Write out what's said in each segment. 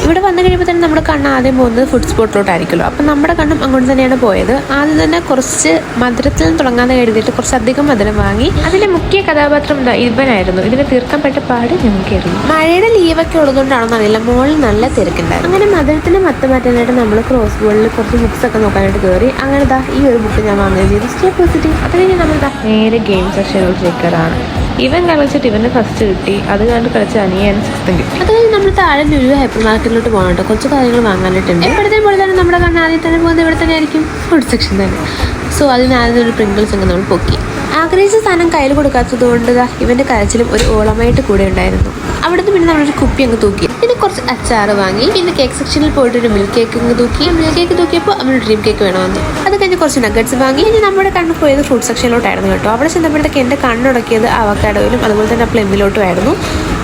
ഇവിടെ വന്നു കഴിയുമ്പോൾ തന്നെ നമ്മുടെ കണ്ണ് ആദ്യം പോകുന്നത് ഫുഡ് സ്പോട്ടിലോട്ടായിരിക്കുമല്ലോ. അപ്പം നമ്മുടെ കണ്ണും അങ്ങോട്ട് തന്നെയാണ് പോയത്. ആദ്യം തന്നെ കുറച്ച് മധുരത്തിൽ നിന്ന് തുടങ്ങാതെ കരുതിയിട്ട് കുറച്ചധികം മധുരം വാങ്ങി. അതിന്റെ മുഖ്യ കഥാപാത്രം ഇവനായിരുന്നു. ഇതിന് തീർക്കാൻ പറ്റ പാട് ഞങ്ങൾക്കായിരുന്നു. മഴയുടെ ലീവൊക്കെ ഉള്ളതുകൊണ്ടാണെന്ന് അറിയില്ല, മോളിൽ നല്ല തിരക്കുണ്ടായിരുന്നു. അങ്ങനെ മധുരത്തിന് മത്ത് മാറ്റാനായിട്ട് നമ്മൾ ക്രോസ് ബോർഡിൽ കുറച്ച് ബുക്സ് ഒക്കെ നോക്കാനായിട്ട് കയറി. അങ്ങനെ ഈ ഒരു ബുക്ക് ഞാൻ വാങ്ങുകയും ചെയ്തു. Stay positive. അത് കഴിഞ്ഞ് നമ്മൾ നേരെ ഗെയിം സെക്ഷനിലോട്ട് കയറാണ്. ഇവൻ കളിച്ചിട്ട് ഇവന് ഫസ്റ്റ് കിട്ടി. അത് കണ്ട് കളിച്ച അനിയൻ 6th കിട്ടി. അത് കഴിഞ്ഞ് നമ്മൾ താഴെ ലുലു ഹൈപ്പർ മാർക്കറ്റിലോട്ട് പോകണം കേട്ടോ. കുറച്ച് കാര്യങ്ങൾ വാങ്ങാനായിട്ടുണ്ട്. എപ്പോഴത്തെ പോലെ തന്നെ നമ്മുടെ കണ്ണ് ആദ്യം തന്നെ പോകുന്നത് ഇവിടെ തന്നെ ആയിരിക്കും, ഫുഡ് സെക്ഷൻ തന്നെ. സോ അതിന് ആദ്യം ഒരു പ്രിങ്കിൾസ് ഒക്കെ നമ്മൾ പൊക്കി. ആഗ്രഹിച്ച സാധനം കയ്യിൽ കൊടുക്കാത്തത് കൊണ്ട് ഇവന്റെ കരച്ചിലും ഒരു ഓളമായിട്ട് കൂടെ ഉണ്ടായിരുന്നു. അവിടുന്ന് പിന്നെ നമ്മളൊരു കുപ്പി അങ്ങ് തൂക്കി. പിന്നെ കുറച്ച് അച്ചാറ് വാങ്ങി. പിന്നെ കേക്ക് സെക്ഷനിൽ പോയിട്ട് ഒരു മിൽക്ക് കേക്ക് അങ്ങ് തൂക്കി. മിൽക്ക് കേക്ക് തൂക്കിയപ്പോൾ അവന് ഡ്രീം കേക്ക് വേണമെന്ന്. അത് കഴിഞ്ഞ് കുറച്ച് നഗറ്റ്സ് വാങ്ങി. ഇനി നമ്മുടെ കണ്ണ് പോയത് ഫ്രൂട്ട് സെക്ഷനിലോട്ടായിരുന്നു കേട്ടോ. അവിടെ ചെന്നപ്പോഴത്തേക്ക് എൻ്റെ കണ്ണുടക്കിയത് അവക്കാഡോയിലും അതുപോലെ തന്നെ പ്ലമ്മിലോട്ടും ആയിരുന്നു.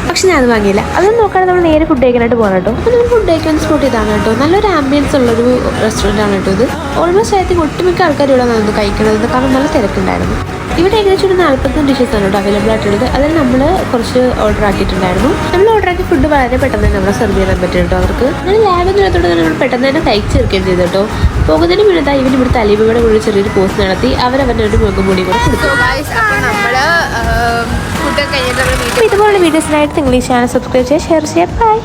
പക്ഷെ ഞാൻ അത് വാങ്ങിയില്ല. അതൊന്നും നോക്കാതെ നമ്മൾ നേരെ ഫുഡ് കഴിക്കാനായിട്ട് പോകണം കേട്ടോ. അപ്പോൾ നമ്മൾ ഫുഡ് കഴിക്കാൻ സ്പോട്ട് ഇതാണ് കേട്ടോ. നല്ലൊരു ആംബിയൻസ് ഉള്ളൊരു റെസ്റ്റോറൻ്റ് ആണ് കേട്ടോ ഇത്. ഓൾമോസ്റ്റ് ആയിട്ട് ഒട്ടുമിക്ക ആൾക്കാർ ഇവിടെ വന്നത് കഴിക്കണത്, കാരണം നല്ല തിരക്കുണ്ടായിരുന്നു. ഇവിടെ ഏകദേശം ഒരു 40 ഡിഷസ് ആണ് കേട്ടോ അവൈലബിൾ ആയിട്ടുള്ളത്. അതിൽ നമ്മൾ കുറച്ച് ഓർഡർ ആക്കിയിട്ടുണ്ടായിരുന്നു. നമ്മൾ ഓർഡർ ആക്കിയ ഫുഡ് വളരെ പെട്ടെന്ന് തന്നെ നമ്മളെ സെർവ് ചെയ്യാൻ പറ്റും കേട്ടോ അവർക്ക്. അങ്ങനെ ലാബിനകത്തോടെ തന്നെ നമ്മൾ പെട്ടെന്ന് തന്നെ കഴിച്ച് തീർക്കുകയും ചെയ്തു കേട്ടോ. പോകുന്നതിന് മുന്നേ ഇവന് ഇവിടുത്തെ അലീബയുടെ കൂടി ചെറിയൊരു പോസ്റ്റ് നടത്തി അവരവൻ്റെ ഒരു മുഖം കൂടി കൂടെ കൊടുത്തു. ഇതുപോലുള്ള വീഡിയോസിനായിട്ട് നിങ്ങൾ ഈ ചാനൽ സബ്സ്ക്രൈബ് ചെയ്യുക, ഷെയർ ചെയ്യുക. ബൈ.